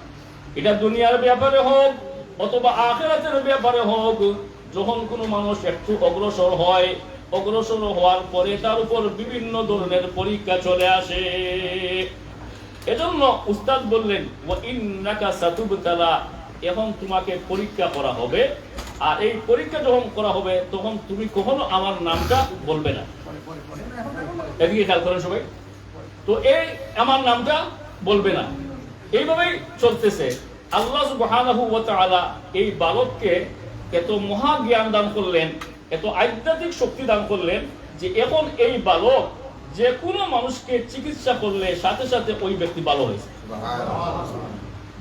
এটা দুনিয়ার ব্যাপারে হোক অথবা আখিরাতের ব্যাপারে হোক, যখন কোনো মানুষ একটু অগ্রসর হয়, অগ্রসর হওয়ার পরে তার উপর বিভিন্ন ধরনের পরীক্ষা চলে আসে। এজন্য উস্তাদ বললেন, ওয়া ইন্নাকা সাতুবতালা, এখন তোমাকে পরীক্ষা করা হবে। আর এই পরীক্ষা যখন করা হবে তখন তুমি কখনো আমার নামটা বলবে না। এদিকে খেয়াল করেন সবাই তো, এই আমার নামটা বলবে না। এইভাবেই চলতেছে। আল্লাহ সুবহানাহু ওয়া তাআলা এই বালককে এত মহা জ্ঞান দান করলেন, এত আধ্যাত্মিক শক্তি দান করলেন যে এখন এই বালক যে কোনো মানুষকে চিকিৎসা করলে সাথে সাথে ওই ব্যক্তি ভালো হয়েছে।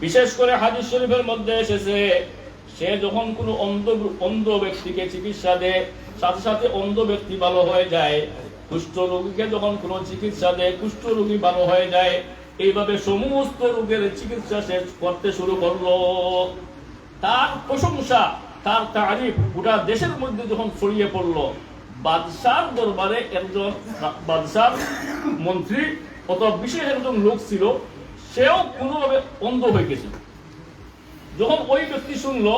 বিশেষ করে হাদিস শরীফের মধ্যে এসেছে, সে যখন কোনো অন্ধ ব্যক্তিকে চিকিৎসা দেয় সাথে সাথে অন্ধ ব্যক্তি ভালো হয়ে যায়। কুষ্ঠ রোগীকে যখন কোনো চিকিৎসা দেয় কুষ্ঠ রোগী ভালো হয়ে যায়। এইভাবে সমস্ত রোগের চিকিৎসা সে করতে শুরু করলো। তার প্রশংসা, তার তারিফ গোটা দেশের মধ্যে যখন ছড়িয়ে পড়লো, বাদশার দরবারে একজন বাদশার মন্ত্রী অথবা বিশেষ একজন লোক ছিল, সেও কোনোভাবে অন্ধ হয়ে গেছিল। যখন ওই ব্যক্তি শুনলো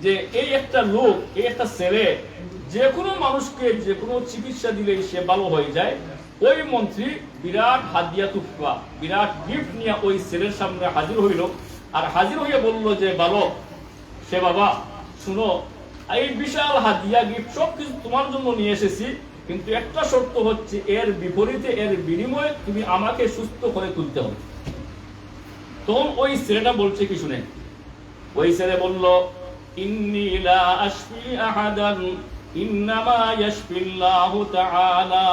যে এই একটা লোক, এই একটা ছেলে যে কোনো মানুষকে যে কোনো চিকিৎসা দিলেই সে ভালো হয়ে যায়, ওই মন্ত্রী বিরাট হাদিয়া তুফা, বিরাট গিফট নিয়ে ওই ছেলের সামনে হাজির হইল। আর হাজির হইয়া বলল যে বালক, সে বাবা শুনো, এই বিশাল হাদিয়া গিফট সবকিছু তোমার জন্য নিয়ে এসেছি, কিন্তু একটা শর্ত হচ্ছে এর বিপরীতে এর বিনিময়ে তুমি আমাকে সুস্থ করে তুলতে হবে। তখন ওই ছেলেটা বলছে কি শুনে, ওই ছেলে বলল, ইন্নী লা আশফি আহাদান ইন্নামা ইয়াশফিল্লাহু তাআলা,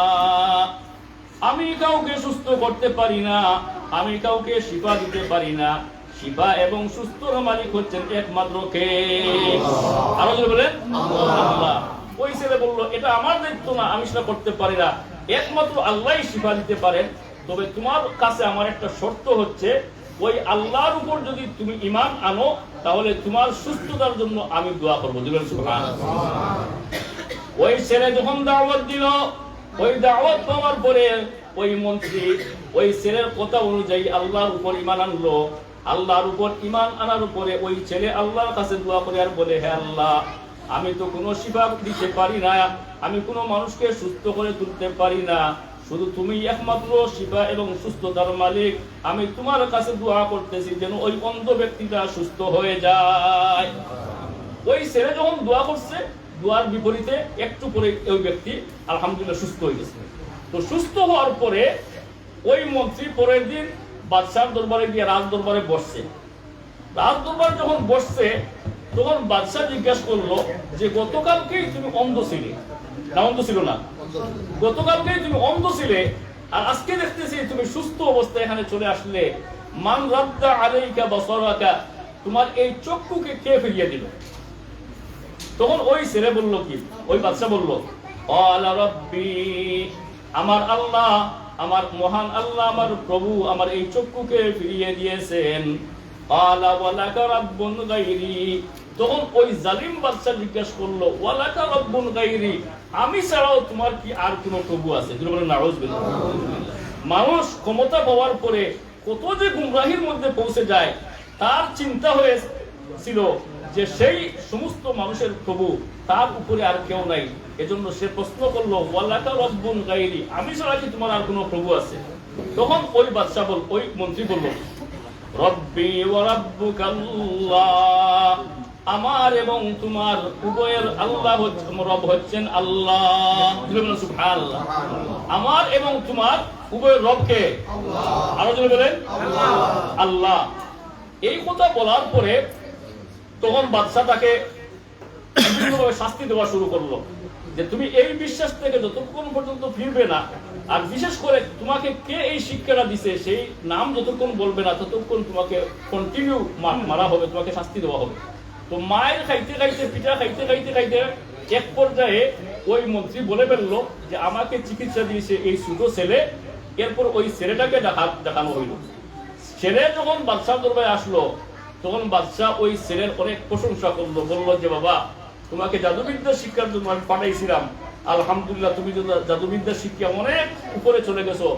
আমি কাউকে সুস্থ করতে পারি না, আমি কাউকে শিফা দিতে পারি না, শিফা এবং সুস্থর মালিক হচ্ছেন একমাত্র কে? আরো জোরে বলেন আল্লাহ। ওই ছেলে বলল, এটা আমার দায়িত্ব না, আমি সেটা করতে পারি না, একমাত্র আল্লাহই শিফা দিতে পারেন। তবে তোমার কাছে আমার একটা শর্ত হচ্ছে, ওই আল্লাহর উপর যদি তুমি ঈমান আনো তাহলে তোমার সুস্থতার জন্য আমি দোয়া করবো। দিলেন সুবহানাল্লাহ। ওই ছেলে যখন দাওয়াত দিল, ওই দাওয়াত পাওয়ার পরে ওই মন্ত্রী ওই ছেলের কথা অনুযায়ী আল্লাহর উপর ঈমান আনলো। আল্লাহর উপর ঈমান আনার উপরে ওই ছেলে আল্লাহর কাছে দোয়া করে আর বলে, হে আল্লাহ, আমি তো কোনো শিফা দিতে পারি না, আমি কোনো মানুষকে সুস্থ করে তুলতে পারি না, শুধু তুমি একমাত্র শিফা এবং সুস্থতার মালিক। আমি তোমার কাছে দোয়া করতেছি যেন ওই অন্ধ ব্যক্তিটা সুস্থ হয়ে যায়। ওই ছেলে যখন দোয়া করছে, দোয়ার বিপরীতে একটু পরে ওই ব্যক্তি আলহামদুলিল্লাহ সুস্থ হয়ে গেছে। তো সুস্থ হওয়ার পরে ওই মন্ত্রী পরের দিন বাদশার দরবারে গিয়ে রাজ দরবারে বসছে। রাজ দরবারে যখন বসছে তখন বাদশা জিজ্ঞাসা করলো যে, গতকালকেই তুমি অন্ধ ছিলে না? অন্ধ ছিল না, গতকালকেই তুমি অন্ধ ছিলে, আর আজকে দেখতেছি তুমি সুস্থ অবস্থায় এখানে চলে আসলে। মান রাদ্দা আলাইকা বাসারাকা, তোমার এই চক্ষুকে কে ফিরিয়ে দিল? তখন ওই ছেলে বলল কি, ওই বাদশা বলল, আলা রাব্বি, আমার আল্লাহ, আমার মহান আল্লাহ, আমার প্রভু আমার এই চক্ষুকে ফিরিয়ে দিয়েছেন। আলা ওয়ালাকা রাব্বুন গায়রি, তখন ওই জালিম বাদশা জিজ্ঞাসা করলো, ওয়ালাকা রাব্বুন গায়রি, আমি ছাড়াও তোমার কি আর কোনো প্রভু আছে? তিনি বলেন, নাউযুবিল্লাহ। মানুষ ক্ষমতা পাওয়ার পরে কত যে গুমরাহির মধ্যে পৌঁছে যায়, তার চিন্তা হয়েছিল যে সেই সমস্ত মানুষের প্রভু তার উপরে আর কেউ নাই। এজন্য সে প্রশ্ন করলো, ওয়ালাকা রাব্বুন গায়রি, আমি ছাড়া কি তোমার আর কোনো প্রভু আছে? তখন ওই বাদশা ওই মন্ত্রী বলল, রব্বি ওয়া রাব্বুকাল্লাহ, আমার এবং তোমার উভয়ের আল্লাহ রব হচ্ছেন আল্লাহ। সুবহানাল্লাহ। আমার এবং তোমার উভয়ের রবকে আরো জোরে বলেন আল্লাহ। এই কথা বলার পরে তখন বাদশা তাকে বিভিন্নভাবে শাস্তি দেওয়া শুরু করলো, যে তুমি এই বিশ্বাস থেকে যতক্ষণ পর্যন্ত ফিরবে না, আর বিশেষ করে তোমাকে কে এই শিক্ষাটা দিছে সেই নাম যতক্ষণ বলবে না, ততক্ষণ তোমাকে কন্টিনিউ মারা হবে, তোমাকে শাস্তি দেওয়া হবে। তো মায়ের খাইতে খাইতে, পিঠা খাইতে খাইতে খাইতে এক পর্যায়ে ওই মন্ত্রী বলে ফেললো যে, আমাকে চিকিৎসা দিয়েছে এই ছোট ছেলে। এরপর ওই ছেলেটাকে দেখানো হইল। ছেলে যখন বাদশার দরবারে আসলো, তখন বাদশাহ ওই ছেলের অনেক প্রশংসা করলো, বললো যে, বাবা, তোমাকে জাদুবিদ্যা শিক্ষার জন্য আমি পাঠাইছিলাম, আলহামদুলিল্লাহ তুমি তো জাদুবিদ্যা শিক্ষা অনেক উপরে চলে গেছো,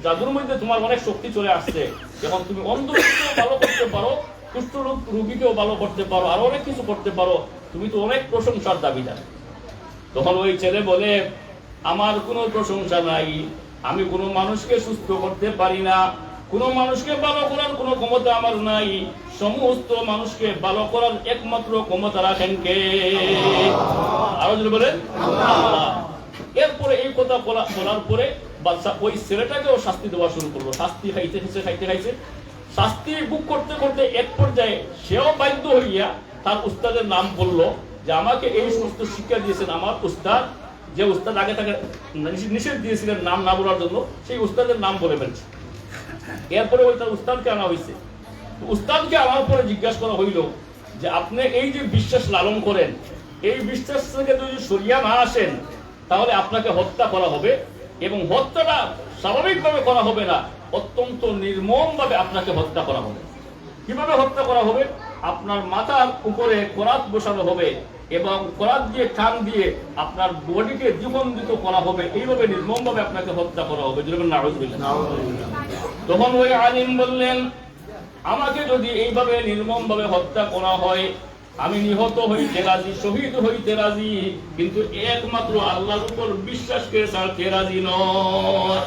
জাদুর মধ্যে তোমার অনেক শক্তি চলে আসছে, এখন তুমি অন্ধকেও ভালো করতে পারো, কুষ্ঠ রোগীকেও ভালো করতে পারো, আর অনেক কিছু করতে পারো, তুমি তো অনেক প্রশংসার দাবিদার। তখন ওই ছেলে বলে, আমার কোনো প্রশংসা নাই, আমি কোনো মানুষকে সুস্থ করতে পারি না, কোনো মানুষকে ভালো করার কোনো ক্ষমতা আমার নাই, সমস্ত মানুষকে ভালো করার একমাত্র ক্ষমতা রাখেন কে? আরো যদি বলেন আল্লাহ। এরপরে এই কথা বলার পরে বাদশা ওই ছেলেটাকেও শাস্তি দেওয়া শুরু করলো। শাস্তি খাইতে শাস্তি বুক করতে করতে এক পর্যায়ে সেও বাধ্য হইয়া তার উস্তাদের নাম বললো, যে আমাকে এই সমস্ত শিক্ষা দিয়েছেন আমার উস্তাদ, যে উস্তাদ আগে তাকে নিষেধ দিয়েছিলেন নাম না বলার জন্য, সেই উস্তাদের নাম বলে ফেলছে। এরপরে ওই তার উস্তাদকে আনা হয়েছে। উস্তাদকে আনার পরে জিজ্ঞাসা করা হইল যে, আপনি এই যে বিশ্বাস লালন করেন, এই বিশ্বাস থেকে যদি সরিয়া না আসেন তাহলে আপনাকে হত্যা করা হবে, এবং হত্যাটা স্বাভাবিকভাবে করা হবে না, অত্যন্ত নির্মমভাবে আপনাকে হত্যা করা হবে। কিভাবে হত্যা করা হবে? আপনার মাথার উপরে করাত বসানো হবে এবং করাত দিয়ে কান দিয়ে আপনার বডিকে দ্বিখণ্ডিত করা হবে, এইভাবে নির্মমভাবে আপনাকে হত্যা করা হবে। তখন ওই আলিম বললেন, আমাকে যদি এইভাবে নির্মমভাবে হত্যা করা হয়, আমি নিহত হইতে রাজি, শহীদ হইতে রাজি, কিন্তু একমাত্র আল্লাহর উপর বিশ্বাসকে ছাড়তে রাজি নয়।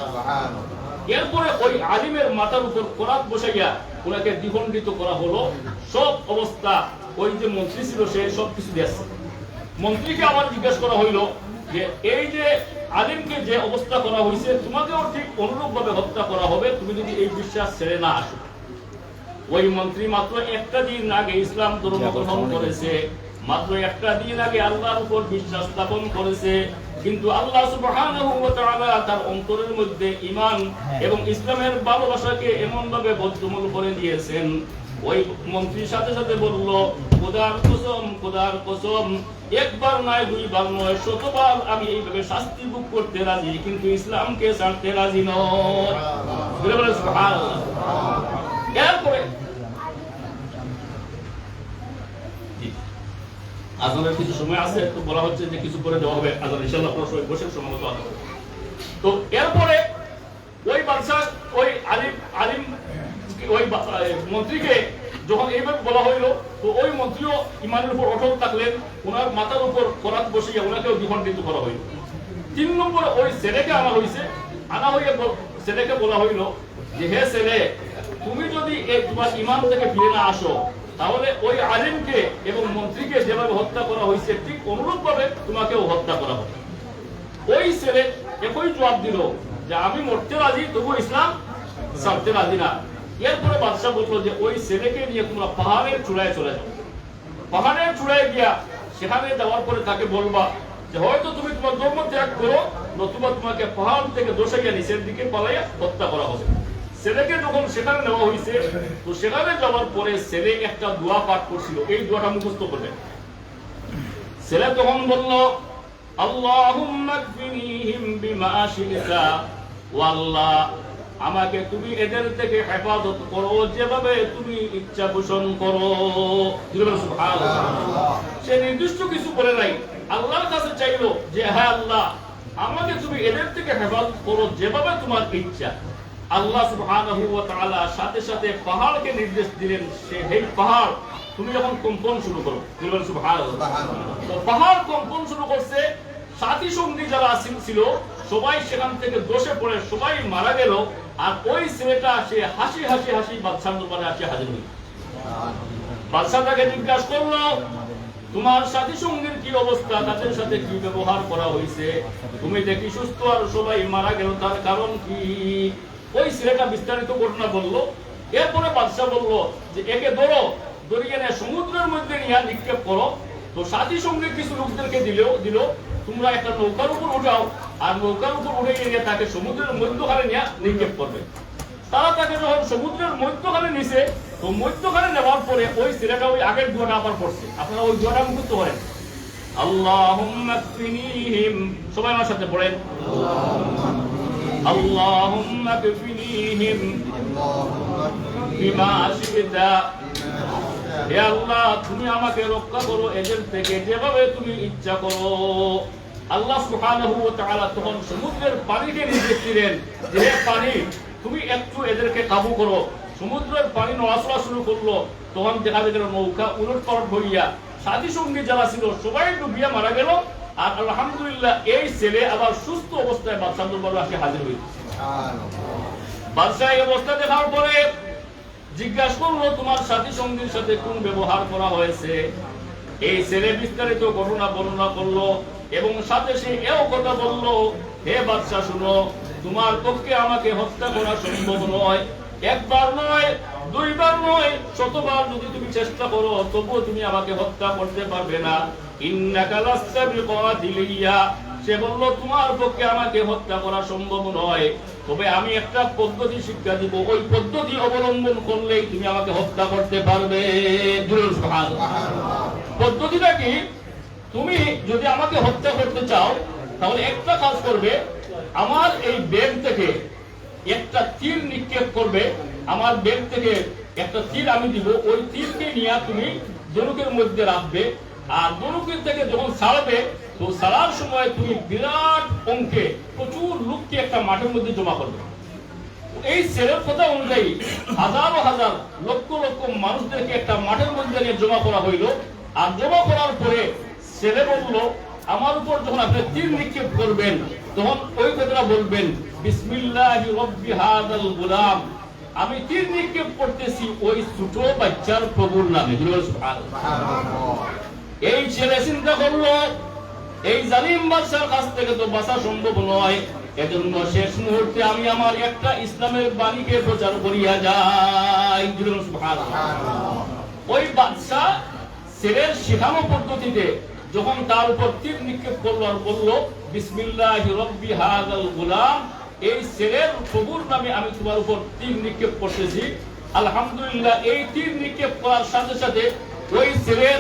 এরপরে ওই আলিমের মাথার উপর করাত বসাইয়া ওনাকে দ্বিখণ্ডিত করা হলো। সব অবস্থা ওই যে মন্ত্রী ছিল সে সব কিছু দিয়েছে। মন্ত্রীকে আবার জিজ্ঞাসা করা হইল যে এই যে আলিমকে যে অবস্থা করা হয়েছে তোমাকেও ঠিক অনুরূপ ভাবে হত্যা করা হবে তুমি যদি এই বিশ্বাস ছেড়ে না আসো। ওই মন্ত্রী মাত্র একটা দিন আগে ইসলাম ধর্ম গ্রহণ করেছে, মাত্র একটা দিন আগে আল্লাহর উপর বিশ্বাস স্থাপন করেছে, কিন্তু আল্লাহ সুবহানাহু ওয়া তাআলা তার অন্তরের মধ্যে ঈমান এবং ইসলামের ভালোবাসাকে এমন ভাবে বদ্ধমূল করে দিয়েছেন। ওই মন্ত্রীর সাথে সাথে বলল, খোদার কসম, খোদার কসম, একবার নয় দুইবার নয় শতবার আমি এইভাবে শাস্তি ভোগ করতে রাজি, কিন্তু ইসলামকে ছাড়তে রাজি নয়। সুবহানাল্লাহ। এরপরে আজানের কিছু সময় আছে, তো বলা হচ্ছে যে কিছু করে দেওয়া হবে আজান, ইনশাআল্লাহ আপনারা সবাই বসে সময় মতো আজান। তো এরপরে ওই বাদশা ওই আলিম ওই মন্ত্রীকে যখন এইভাবে বলা হইলো, তো ওই মন্ত্রীও ইমানের উপর অটল থাকলেন, ওনার মাথার উপর করাত বসিয়ে ওনাকেও দ্বিখণ্ডিত করা হইল। 3 নম্বরে ওই ছেলেকে আনা হইছে, আনা হইয়া ছেলেকে বলা হইল যে হে ছেলে, তুমি যদি তোমার ইমান থেকে ফিরে না আসো তাহলে ওই আলিমকে এবং মন্ত্রীকে যেভাবে হত্যা করা হয়েছে ঠিক অনুরূপ ভাবে তোমাকেও হত্যা করা হবে। ওই ছেলে একই জবাব দিল যে আমি মরতে রাজি, তবু ইসলাম ছাড়তে রাজি না। এরপরে বাদশাহ বলল যে ওই ছেলেকে নিয়ে তোমরা পাহাড়ের চূড়ায় চলে যাও। পাহাড়ের চূড়ায় গিয়া সেখানে যাওয়ার পরে তাকে বলবা যে হয়তো তুমি তোমার ধর্ম ত্যাগ করো, নতুবা তোমাকে পাহাড় থেকে দোষাইয়া নিচের দিকে পালাইয়া হত্যা করা হবে। ছেলেকে যখন সেখানে নেওয়া হয়েছে, তো সেখানে যাওয়ার পরে ছেলে একটা দোয়া পাঠ করছিল, এই দোয়াটা মুখস্থ করবেন। ছেলে তখন বলল, আল্লাহুম্মা কফিনিহিম বিমা শি'তা, ওয়া আল্লাহ আমাকে তুমি এদের থেকে হেফাজত করো যেভাবে তুমি ইচ্ছা পোষণ করো। সুবহানাল্লাহ। সে নির্দিষ্ট কিছু বলে নাই, আল্লাহর কাছে চাইলো যে হ্যাঁ আল্লাহ আমাকে তুমি এদের থেকে হেফাজত করো যেভাবে তোমার ইচ্ছা। আল্লাহ সুবহানাহু ওয়া তাআলা সাথে সাথে পাহাড়কে নির্দেশ দিলেন, সে হে পাহাড় তুমি যখন কম্পন শুরু করো। সুবহানাল্লাহ। তো পাহাড় কম্পন শুরু করছে, সাথী সঙ্গী যারা ছিল সবাই সেখান থেকে দোষে পড়ে সবাই মারা গেল, আর ওই ছেলেটা সে হাসি হাসি হাসি বাদশার দরবারে আসে হাজির হইল। বাদশা তাকে জিজ্ঞাসা করলো, তোমার সাথী সঙ্গীর কি অবস্থা, তাদের সাথে কি ব্যবহার করা হয়েছে, তুমি দেখি সুস্থ আর সবাই মারা গেল, তার কারণ কি? ওই ছেলেটা বিস্তারিত ঘটনা বলল। এরপরে বাদশা বলল যে একে ধরো, ধরিয়ে নিয়ে সমুদ্রের মধ্যে নিয়ে নিক্ষেপ করো। তো সাথী সঙ্গে কিছু লোকদেরকে দিল, তোমরা একটা নৌকার উপর উঠাও, আর নৌকার উপর উঠে নিয়ে তাকে সমুদ্রের মধ্যখানে নিয়ে নিক্ষেপ করবে। তারা তাকে যখন সমুদ্রের মধ্যখানে নিছে, তো মধ্যখানে নেওয়ার পরে ওই ছেলেটা ওই আগের দোয়াটা আবার পড়ছে। আপনারা ওই দোয়াটা মুখস্থ করেন, আল্লাহুম্মা কফিনিহিম, সবাই আমার সাথে পড়েন, আল্লাহুম্মা কফিনিহিম বিমা শি'তা, হে আল্লাহ তুমি আমাকে রক্ষা করো এদের থেকে যেভাবে তুমি ইচ্ছা করো। আল্লাহ সুবহানাহু ওয়া তাআলা তখন সমুদ্রের পানিকে নির্দেশ দিলেন যে হে পানি তুমি একটু এদেরকে কাবু করো। সমুদ্রের পানি নড়াচড়া শুরু করলো, তখন দেখা গেল নৌকা উলটপালট হইয়া সাথী সঙ্গী যারা ছিল সবাই ডুবিয়া মারা গেল, আর আলহামদুলিল্লাহ এই ছেলে আবার সুস্থ অবস্থায় বাদশার দরবারে আসে হাজির হইল। বাদশা এই অবস্থা দেখার পরে জিজ্ঞাসা করলো তোমার সাথী সঙ্গীর সাথে কোন ব্যবহার করা হয়েছে। এই ছেলে বিস্তারিত ঘটনা বর্ণনা করলো এবং সাথে সে এও কথা বললো, হে বাদশা শুনো, তোমার পক্ষে আমাকে হত্যা করা সম্ভব নয়, একবার নয় দুইবার নয় শতবার যদি তুমি চেষ্টা করো তবুও তুমি আমাকে হত্যা করতে পারবে না। ইন্নাকা লাস্তা বিকাতিলিয়া, সে বলল তোমার পক্ষে আমাকে হত্যা করা সম্ভব নয়, তবে আমি একটা পদ্ধতি শিক্ষা দিব, ওই পদ্ধতি অবলম্বন করলেই তুমি আমাকে হত্যা করতে পারবে। পদ্ধতিটা কি? তুমি যদি আমাকে হত্যা করতে চাও তাহলে একটা কাজ করবে, আমার এই ব্যাগ থেকে একটা তীর নিক্ষেপ করবে, আমার ব্যাগ থেকে একটা তীর আমি দিব, ওই তীরকে নিয়ে তুমি ধনুকের মধ্যে রাখবে, আর ধনুকের থেকে যখন ছাড়বে তো ছাড়ার সময় তুমি বিরাট অঙ্কে প্রচুর লোককে একটা মাঠের মধ্যে জমা করবে। এই ছেলের কথা অনুযায়ী হাজারো হাজার লক্ষ লক্ষ মানুষদেরকে একটা মাঠের মধ্যে নিয়ে জমা করা হইল। আর জমা করার পরে ছেলে বলল আমার উপর যখন আপনি তীর নিক্ষেপ করবেন তখন ওই কথাটা বলবেন, বিসমিল্লাহি রাব্বি হাযাল গুলাম, আমি তীর নিক্ষেপ করতেছি ওই ছোট বাচ্চার প্রভুর নামে। এই ছেলে চিন্তা করলো এই জালিম বাদশার কাছ থেকে তো বাঁচা সম্ভব নয়। এজন্য শেষ মুহূর্তে আমি আমার একটা ইসলামের বাণীকে প্রচার করিয়া যাই। সুবহানাল্লাহ। ওই বাদশা ছেলের শেখানো পদ্ধতিতে যখন তার উপর তীর নিক্ষেপ করলো আর বলল, বিসমিল্লাহি রব্বি হাযাল গুলাম, এই ছেলের প্রভুর নামে আমি তোমার উপর তীর নিক্ষেপ করতেছি। আলহামদুলিল্লাহ, এই তীর নিক্ষেপ করার সাথে সাথে ওই ছেলের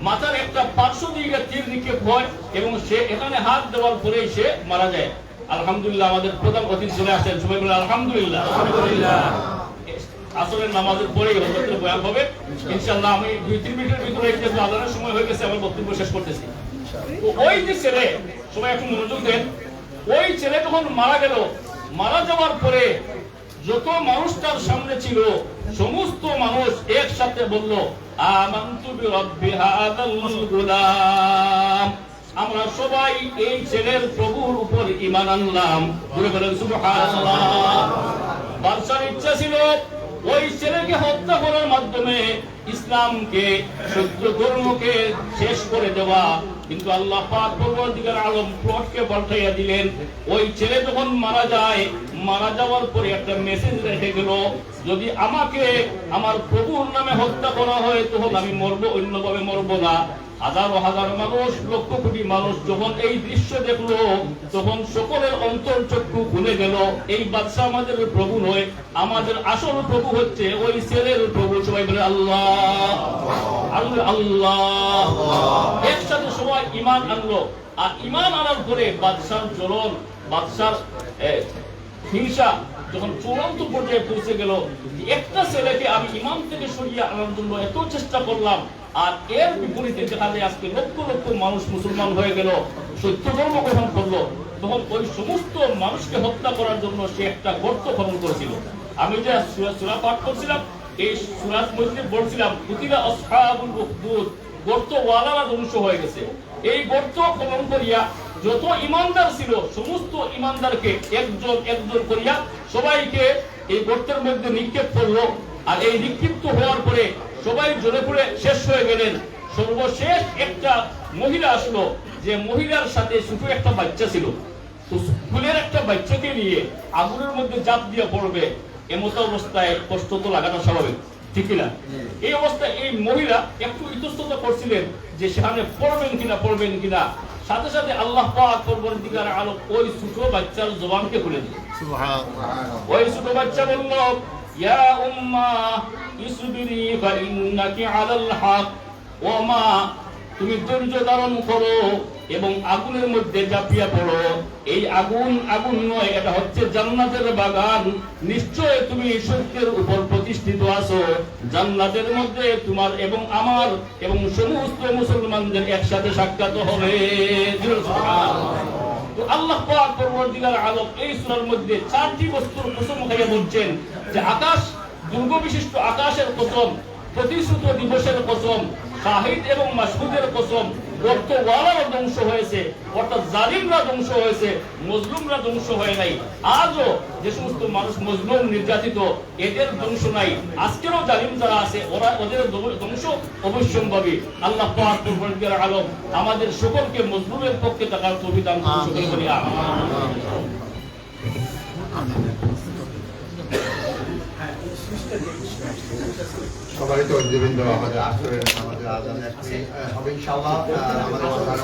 মাথার একটা পার্শ্ব দিকে তীর নিক্ষেপ হয় এবং সে এখানে হাত দেওয়ার পরেই সে মারা যায়। আলহামদুলিল্লাহ, আমাদের প্রধান অতিথি চলে আসেন, সবাই বলে আলহামদুলিল্লাহ। আলহামদুলিল্লাহ। আসরের নামাজের পরেই হযরতের বয়ান হবে ইনশাআল্লাহ। আমি 2-3 মিনিটের ভিতরে একটু আলোচনার সময় হয়ে গেছে, আমার বক্তব্য শেষ করতেছি। তো ওই যে ছেলে, সবাই একটু মনোযোগ দেন, ওই ছেলে যখন মারা গেল, মারা যাওয়ার পরে যত মানুষ তার সামনে ছিল সমস্ত মানুষ একসাথে বলল, আমানতু বিরাব্বি হাযাল গুলাম, আমরা সবাই এই ছেলের প্রভুর উপর ঈমান আনলাম। বলে বলেন সুবহানাল্লাহ। বাদশার ইচ্ছা ছিল ওই ছেলেকে হত্যা করার মাধ্যমে ইসলামকে, সত্য ধর্মকে শেষ করে দেওয়া, কিন্তু আল্লাহ পাক পরবর্তীকার আলম প্লটকে পাল্টাইয়া দিলেন। ওই ছেলে যখন মারা যায়, মারা যাওয়ার পরে একটা মেসেজ রেখে গেল, যদি আমাকে আমার প্রভুর নামে হত্যা করা হয় তখন আমি মরবো, অন্যভাবে মরবো না। হাজারো হাজার মানুষ, লক্ষ কোটি মানুষ যখন এই দৃশ্য দেখলো তখন সকলের অন্তর চক্ষু খুলে গেল। এই বাদশা আমাদের প্রভু নয়, আমাদের আসল প্রভু হচ্ছে ওই ছেলের প্রভু। সবাই বলে আল্লাহ আল্লাহ আল্লাহ। একসাথে সবাই ঈমান আনলো। আর ঈমান আনার পরে বাদশার জ্বলন, বাদশার হিংসা যখন চূড়ান্ত পর্যায়ে পৌঁছে গেল, একটা ছেলেকে আমি ঈমান থেকে সরিয়ে আনার জন্য এত চেষ্টা করলাম, আর এর বিপরীতে দেখা যায় আজকে লক্ষ লক্ষ মানুষ মুসলমান হয়ে গেল, সত্য ধর্ম গ্রহণ করলো। তখন ওই সমস্ত মানুষকে হত্যা করার জন্য সে একটা গর্ত খনন করেছিল। আমি যে সূরা পাঠ করছিলাম, এই সূরার মধ্যে বলছিলাম, কুতিলা আসহাবুল উখদুদ, গর্ত ওয়ালারা ধ্বংস হয়ে গেছে। এই গর্ত খনন করিয়া যত ইমানদার ছিল সমস্ত ইমানদারকে একজন একজন করিয়া সবাইকে এই গর্তের মধ্যে নিক্ষেপ করলো। আর এই নিক্ষিপ্ত হওয়ার পরে সবাই জ্বলে পুড়ে শেষ হয়ে গেলেন। সর্বশেষ একটা মহিলা আসলো, যে মহিলার সাথে ছোট একটা বাচ্চা ছিল। ফুলের একটা বাচ্চাকে নিয়ে আগুনের মধ্যে জাপ দিয়ে পড়বে, এমতো অবস্থায় কষ্ট তো লাগানো স্বাভাবিক, ঠিক না? এই অবস্থায় এই মহিলা একটু ইতস্তত করছিলেন যে সেখানে পড়বেন কিনা। সাথে সাথে আল্লাহ পাক পরবর্তীকার আলোক ওই ছোট বাচ্চার জবানকে খুলে দিলেন। সুবহানাল্লাহ। ওই ছোট বাচ্চা বলল, ইয়া উম্মা ইসবিরি ফাইন্নাকি আলাল হক। ও মা, তুমি ধৈর্য ধারণ করো এবং আগুনের মধ্যে ঝাঁপিয়ে পড়ো। এই আগুন নয়, এটা হচ্ছে জান্নাতের বাগান। নিশ্চয় তুমি সত্যের উপর প্রতিষ্ঠিত আছো। জান্নাতের মধ্যে তোমার এবং আমার এবং সমস্ত মুসলমানদের একসাথে সাক্ষাৎ হবে। তো আল্লাহ পাক পরবর্তীকার আলম এই সূরার মধ্যে 4টি বস্তুর কসম খাইয়া বলছেন যে আকাশ, দুর্গ বিশিষ্ট আকাশের কসম, প্রতিশ্রুত দিবসের কসম, শাহিদ এবং মাশহুদের কসম, গর্তওয়ালারা ধ্বংস হয়েছে, অর্থাৎ জালিমরা ধ্বংস হয়েছে, মজলুমরা ধ্বংস হয় নাই। আজও যে সমস্ত মানুষ মজলুম, নির্যাতিত, এদের ধ্বংস নাই। আজকেরও জালিম যারা আছে ওদের ধ্বংস অবশ্যম্ভাবী। আল্লাহ পাক পরবর্তীকার আলম আমাদের সকলকে মজলুমের পক্ষে থাকার তৌফিক দান করুন। সকলে বলি আমিন। সবাই তো আমাদের আসরের আমাদের আজান হবে ইনশাআল্লাহ। আমাদের